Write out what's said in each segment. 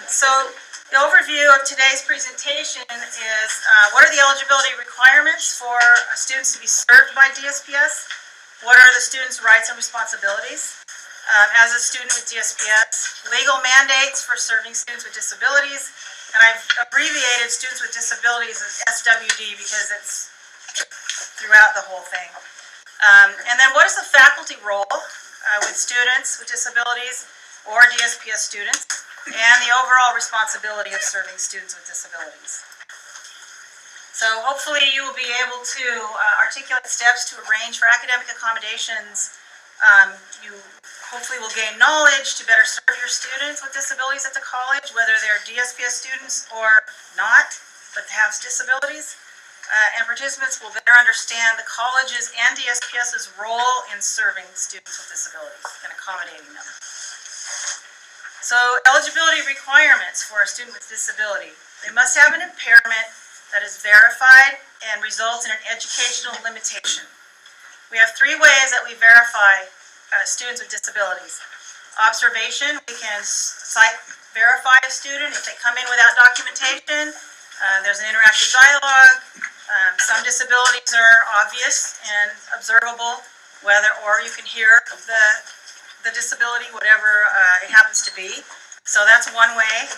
So the overview of today's presentation is what are the eligibility requirements for students to be served by DSPS? What are the students' rights and responsibilities? As a student with DSPS, legal mandates for serving students with disabilities, and I've abbreviated students with disabilities as SWD because it's throughout the whole thing. And then what is the faculty role with students with disabilities or DSPS students, and the overall responsibility of serving students with disabilities. So hopefully you will be able to articulate steps to arrange for academic accommodations. You hopefully will gain knowledge to better serve your students with disabilities at the college, whether they're DSPS students or not, but have disabilities. And participants will better understand the college's and DSPS's role in serving students with disabilities and accommodating them. So eligibility requirements for a student with disability. They must have an impairment that is verified and results in an educational limitation. We have three ways that we verify students with disabilities. Observation, we can verify a student if they come in without documentation. There's an interactive dialogue. Some disabilities are obvious and observable, or you can hear the disability, whatever it happens to be. So that's one way.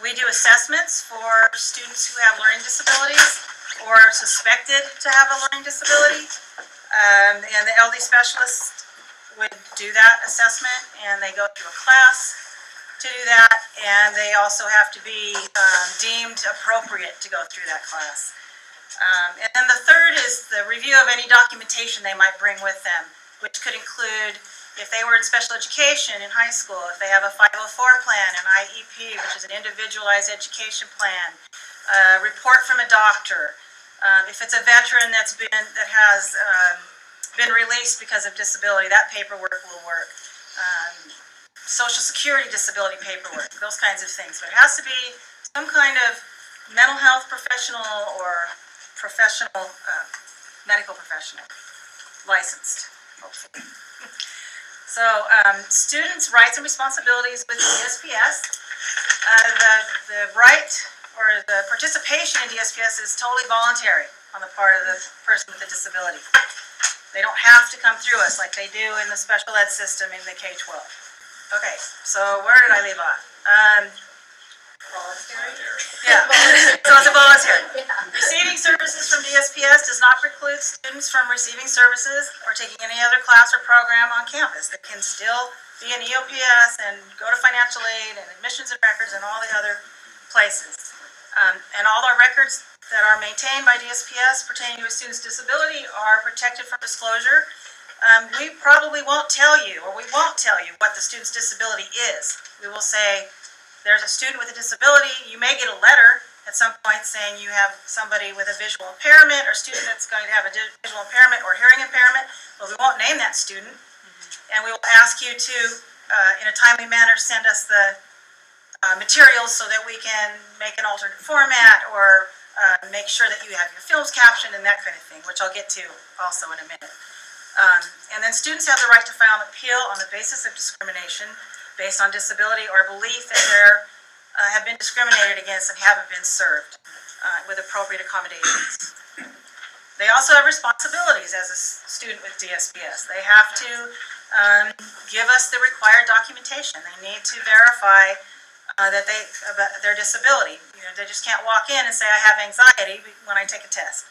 We do assessments for students who have learning disabilities or are suspected to have a learning disability. And the LD specialist would do that assessment, and they go through a class to do that, and they also have to be deemed appropriate to go through that class. And then the third is the review of any documentation they might bring with them, which could include if they were in special education in high school, if they have a 504 plan, an IEP, which is an individualized education plan, a report from a doctor, if it's a veteran that has been released because of disability, that paperwork will work. Social Security disability paperwork, those kinds of things. But it has to be some kind of mental health professional or professional, medical professional, licensed, hopefully. So, students' rights and responsibilities with DSPS. The right or the participation in DSPS is totally voluntary on the part of the person with a disability. They don't have to come through us like they do in the special ed system in the K-12. Okay, so where did I leave off? Voluntary? Yeah, so it's a voluntary. Receiving services from DSPS does not preclude students from receiving services or taking any other class or program on campus. They can still be in EOPS and go to financial aid and admissions and records and all the other places. And all our records that are maintained by DSPS pertaining to a student's disability are protected from disclosure. We probably won't tell you, or we won't tell you what the student's disability is. We will say, there's a student with a disability. You may get a letter at some point saying you have somebody with a visual impairment or student that's going to have a visual impairment or hearing impairment, but we won't name that student. And we will ask you to, in a timely manner, send us the materials so that we can make an alternate format or make sure that you have your films captioned and that kind of thing, which I'll get to also in a minute. And then students have the right to file an appeal on the basis of discrimination based on disability or belief that they have been discriminated against and haven't been served with appropriate accommodations. They also have responsibilities as a student with DSPS. They have to give us the required documentation. They need to verify about their disability. They just can't walk in and say, I have anxiety when I take a test.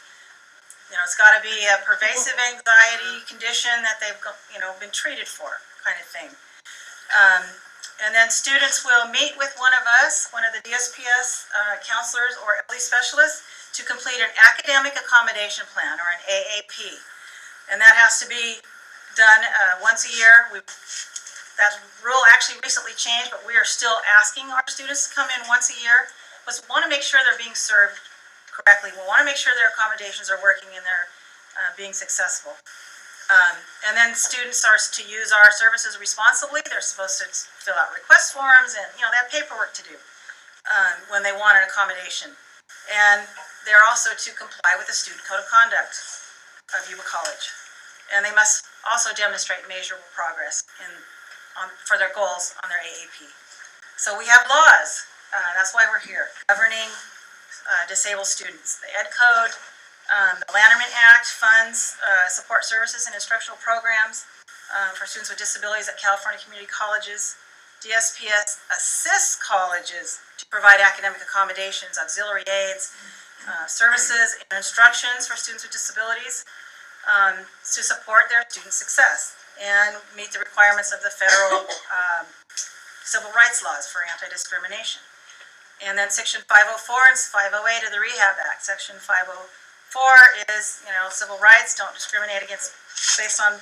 It's got to be a pervasive anxiety condition that they've been treated for, kind of thing. And then students will meet with one of us, one of the DSPS counselors or LD specialists, to complete an academic accommodation plan or an AAP. And that has to be done once a year. That rule actually recently changed, but we are still asking our students to come in once a year. But we want to make sure they're being served correctly. We want to make sure their accommodations are working and they're being successful. And then students are to use our services responsibly. They're supposed to fill out request forms and, they have paperwork to do when they want an accommodation. And they're also to comply with the Student Code of Conduct of Yuba College. And they must also demonstrate measurable progress for their goals on their AAP. So we have laws, that's why we're here, governing disabled students. The Ed Code, the Lanterman Act funds support services and instructional programs for students with disabilities at California community colleges. DSPS assists colleges to provide academic accommodations, auxiliary aids, services, and instructions for students with disabilities to support their student success and meet the requirements of the federal civil rights laws for anti-discrimination. And then Section 504 and 508 of the Rehab Act. Section 504 is, civil rights, don't discriminate against based on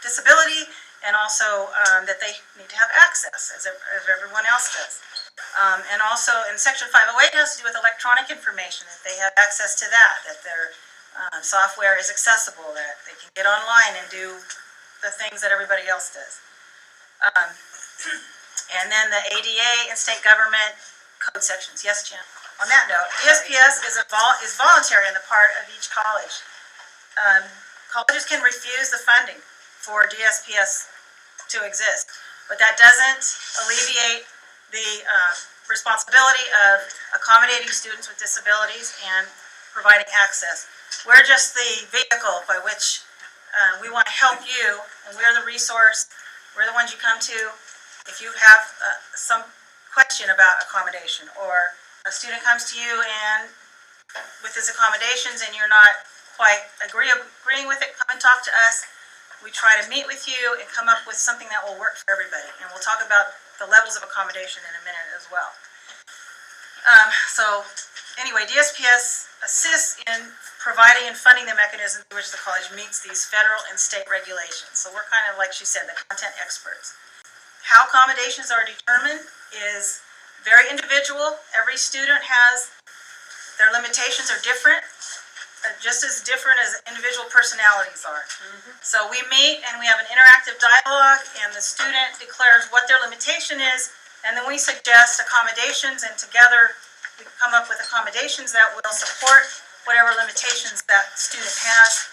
disability, and also that they need to have access, as everyone else does. And also in Section 508 has to do with electronic information, that they have access to that their software is accessible, that they can get online and do the things that everybody else does. And then the ADA and state government code sections. Yes, Jen? On that note, DSPS is voluntary on the part of each college. Colleges can refuse the funding for DSPS to exist, but that doesn't alleviate the responsibility of accommodating students with disabilities and providing access. We're just the vehicle by which we want to help you, and we're the resource. We're the ones you come to if you have some question about accommodation, or a student comes to you and with his accommodations and you're not quite agreeing with it, come and talk to us. We try to meet with you and come up with something that will work for everybody. And we'll talk about the levels of accommodation in a minute as well. So anyway, DSPS assists in providing and funding the mechanism through which the college meets these federal and state regulations. So we're kind of, like she said, the content experts. How accommodations are determined is very individual. Every student has, their limitations are different, just as different as individual personalities are. So we meet and we have an interactive dialogue, and the student declares what their limitation is, and then we suggest accommodations, and together we come up with accommodations that will support whatever limitations that student has,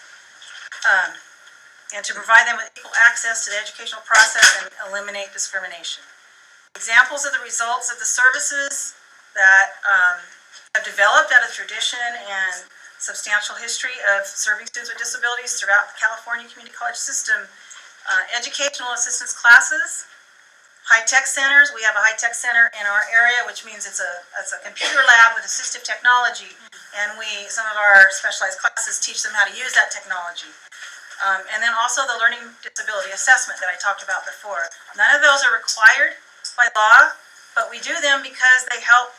and to provide them with equal access to the educational process and eliminate discrimination. Examples of the results of the services that have developed out of tradition and substantial history of serving students with disabilities throughout the California community college system: educational assistance classes, high-tech centers. We have a high-tech center in our area, which means it's a computer lab with assistive technology, and some of our specialized classes teach them how to use that technology. And then also the learning disability assessment that I talked about before. None of those are required by law, but we do them because they help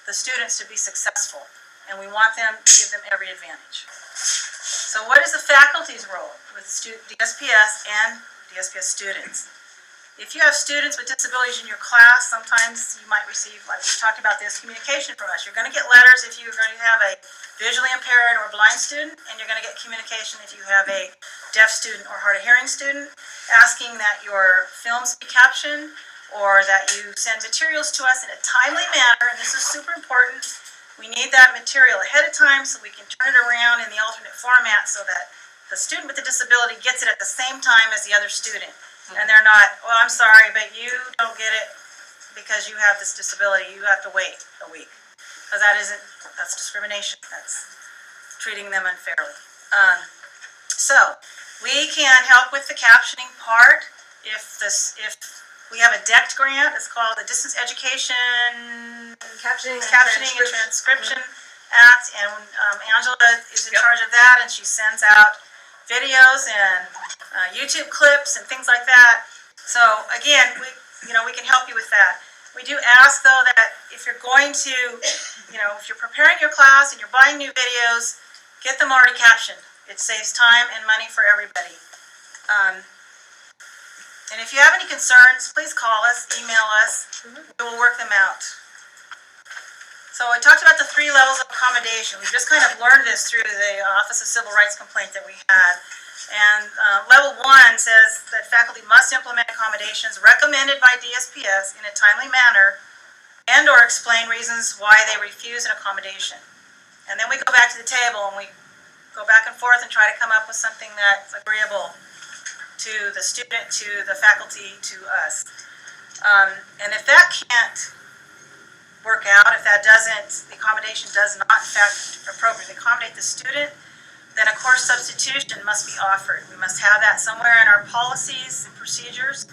the students to be successful, and we want them to give them every advantage. So what is the faculty's role with DSPS and DSPS students? If you have students with disabilities in your class, sometimes you might receive, like we've talked about this, communication from us. You're going to get letters if you're going to have a visually impaired or blind student, and you're going to get communication if you have a deaf student or hard of hearing student, asking that your films be captioned or that you send materials to us in a timely manner, and this is super important. We need that material ahead of time so we can turn it around in the alternate format so that the student with the disability gets it at the same time as the other student. And they're not, well, I'm sorry, but you don't get it because you have this disability. You have to wait a week. Because that's discrimination. That's treating them unfairly. So we can help with the captioning part. If we have a DECT grant, it's called the Distance Education Captioning and Transcription Act, and Angela is in charge of that, and she sends out videos and YouTube clips and things like that. So again, we can help you with that. We do ask though that if you're going to, if you're preparing your class and you're buying new videos, get them already captioned. It saves time and money for everybody. And if you have any concerns, please call us, email us. We will work them out. So I talked about the 3 levels of accommodation. We just kind of learned this through the Office of Civil Rights complaint that we had. And level 1 says that faculty must implement accommodations recommended by DSPS in a timely manner and or explain reasons why they refuse an accommodation. And then we go back to the table and we go back and forth and try to come up with something that's agreeable to the student, to the faculty, to us. And if that can't work out, if that doesn't, the accommodation does not in fact appropriately accommodate the student, then a course substitution must be offered. We must have that somewhere in our policies and procedures,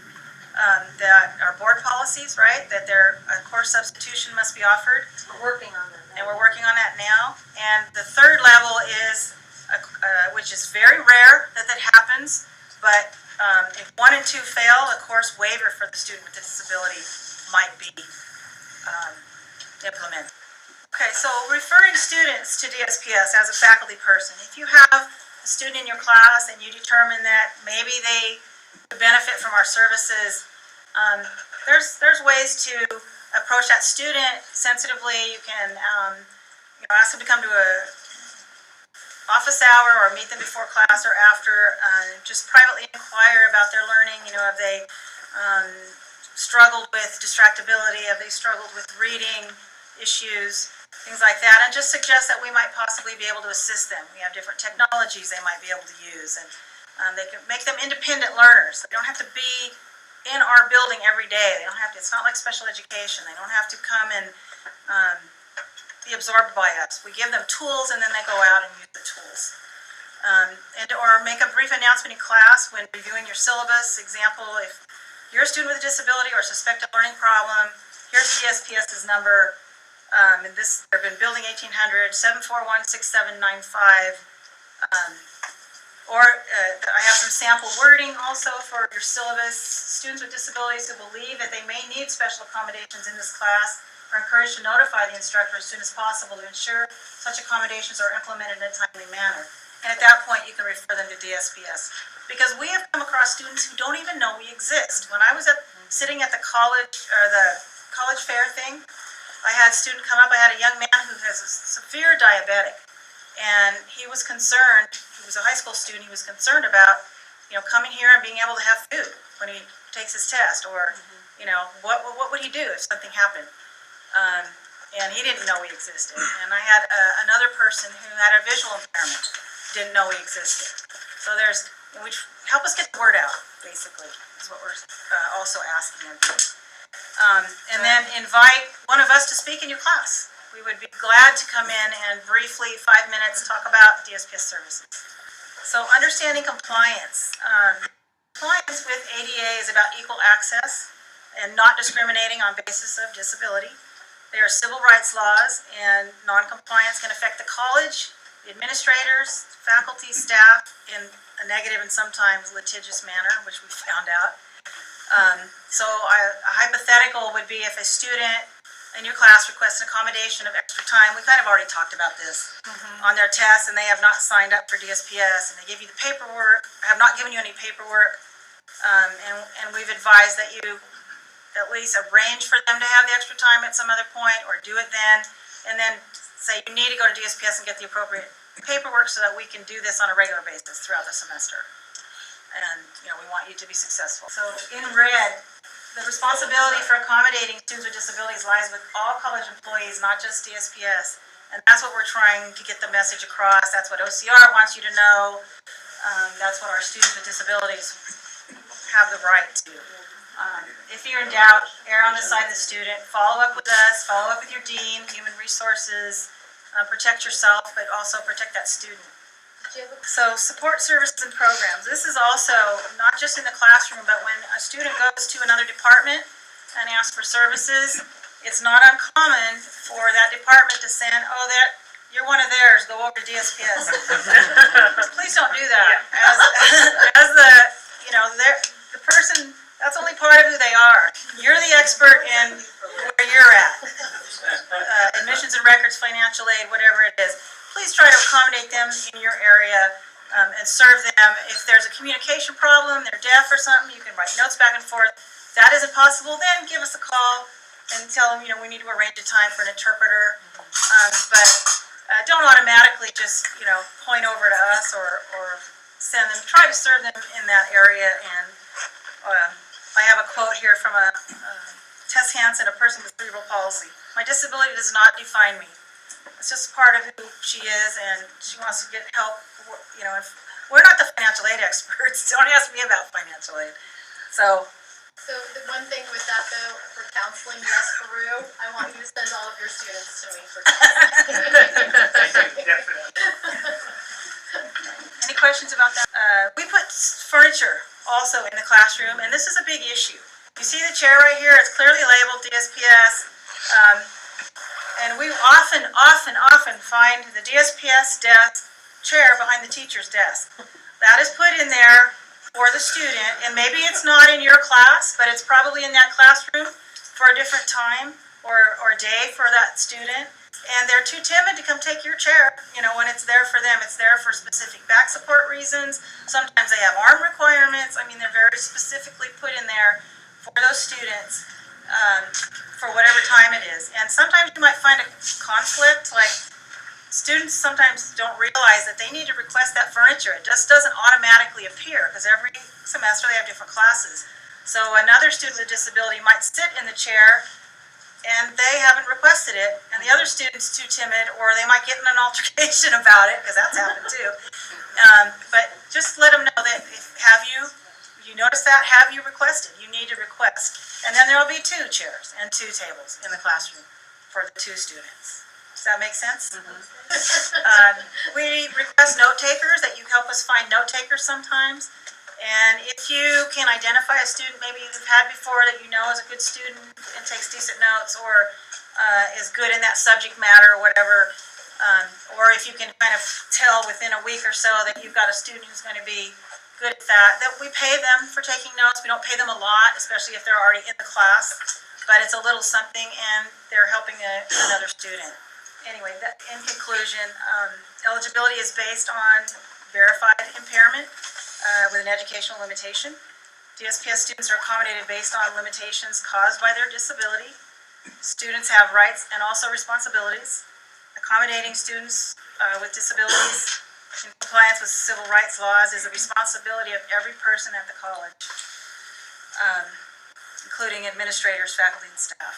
that our board policies, right, that a course substitution must be offered. We're working on that. And we're working on that now. And the third level is, which is very rare that happens, but if 1 and 2 fail, a course waiver for the student with disability might be implemented. Okay, so referring students to DSPS as a faculty person, if you have a student in your class and you determine that maybe they could benefit from our services, there's ways to approach that student sensitively. You can ask them to come to a office hour or meet them before class or after. Just privately inquire about their learning. Have they struggled with distractibility? Have they struggled with reading issues? Things like that, and just suggest that we might possibly be able to assist them. We have different technologies they might be able to use, and they can make them independent learners. They don't have to be in our building every day. They don't have to. It's not like special education. They don't have to come and be absorbed by us. We give them tools, and then they go out and use the tools. Or make a brief announcement in class when reviewing your syllabus. Example: if you're a student with a disability or suspected learning problem, here's DSPS's number. They've been building 1800 741-6795. I have some sample wording also for your syllabus. Students with disabilities who believe that they may need special accommodations in this class are encouraged to notify the instructor as soon as possible to ensure such accommodations are implemented in a timely manner. And at that point, you can refer them to DSPS. Because we have come across students who don't even know we exist. When I was sitting at the college fair thing, I had a student come up. I had a young man who has a severe diabetic, and he was concerned. He was a high school student. He was concerned about, coming here and being able to have food when he takes his test, or, what would he do if something happened? And he didn't know we existed. And I had another person who had a visual impairment, didn't know we existed. So help us get the word out, basically, is what we're also asking of you. And then invite one of us to speak in your class. We would be glad to come in and briefly, 5 minutes, talk about DSPS services. So understanding compliance. Compliance with ADA is about equal access and not discriminating on basis of disability. They are civil rights laws, and non-compliance can affect the college, the administrators, faculty, staff in a negative and sometimes litigious manner, which we found out. A hypothetical would be if a student in your class requests an accommodation of extra time. We kind of already talked about this on their test, and they have not signed up for DSPS, and they give you the paperwork, have not given you any paperwork, and we've advised that you at least arrange for them to have the extra time at some other point, or do it then, and then say you need to go to DSPS and get the appropriate paperwork so that we can do this on a regular basis throughout the semester. And, we want you to be successful. So in red, the responsibility for accommodating students with disabilities lies with all college employees, not just DSPS. And that's what we're trying to get the message across. That's what OCR wants you to know. That's what our students with disabilities have the right to. If you're in doubt, err on the side of the student. Follow up with us. Follow up with your dean, human resources. Protect yourself, but also protect that student. So support services and programs. This is also not just in the classroom, but when a student goes to another department and asks for services, it's not uncommon for that department to send, you're one of theirs, go over to DSPS. Please don't do that. As the person, that's only part of who they are. You're the expert in where you're at. Admissions and records, financial aid, whatever it is. Please try to accommodate them in your area and serve them. If there's a communication problem, they're deaf or something, you can write notes back and forth. If that isn't possible, then give us a call and tell them, we need to arrange a time for an interpreter. But don't automatically just, point over to us or send them. Try to serve them in that area. And I have a quote here from Tess Hansen, a person with cerebral palsy. "My disability does not define me. It's just part of who she is, and she wants to get help. We're not the financial aid experts. Don't ask me about financial aid. So So the one thing with that though, for counseling, yes, Peru, I want you to send all of your students to me for counseling. Definitely. Any questions about that? We put furniture also in the classroom, and this is a big issue. You see the chair right here, it's clearly labeled DSPS. And we often find the DSPS desk chair behind the teacher's desk. That is put in there for the student, and maybe it's not in your class, but it's probably in that classroom for a different time or day for that student. And they're too timid to come take your chair, when it's there for them. It's there for specific back support reasons. Sometimes they have arm requirements. I mean, they're very specifically put in there for those students for whatever time it is. And sometimes you might find a conflict, like students sometimes don't realize that they need to request that furniture. It just doesn't automatically appear because every semester they have different classes. So another student with a disability might sit in the chair and they haven't requested it, and the other student's too timid, or they might get in an altercation about it, because that's happened too. But just let them know that you notice that, have you requested? You need to request. And then there will be 2 chairs and 2 tables in the classroom for the 2 students. Does that make sense? We request note takers, that you help us find note takers sometimes. And if you can identify a student maybe you've had before that you know is a good student and takes decent notes, or is good in that subject matter or whatever, or if you can kind of tell within a week or so that you've got a student who's going to be good at that we pay them for taking notes. We don't pay them a lot, especially if they're already in the class, but it's a little something and they're helping another student. Anyway, in conclusion, eligibility is based on verified impairment with an educational limitation. DSPS students are accommodated based on limitations caused by their disability. Students have rights and also responsibilities. Accommodating students with disabilities in compliance with civil rights laws is a responsibility of every person at the college, including administrators, faculty, and staff.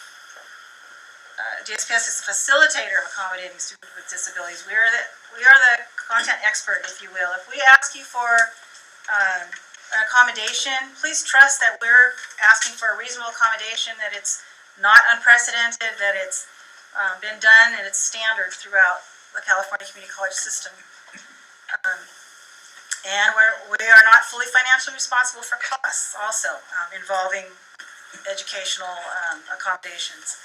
DSPS is a facilitator of accommodating students with disabilities. We are the content expert, if you will. If we ask you for an accommodation, please trust that we're asking for a reasonable accommodation, that it's not unprecedented, that it's been done and it's standard throughout the California Community College system. And we are not fully financially responsible for costs also involving educational accommodations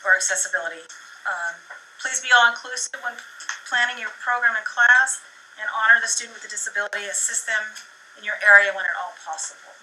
or accessibility. Please be all-inclusive when planning your program and class, and honor the student with a disability. Assist them in your area when at all possible.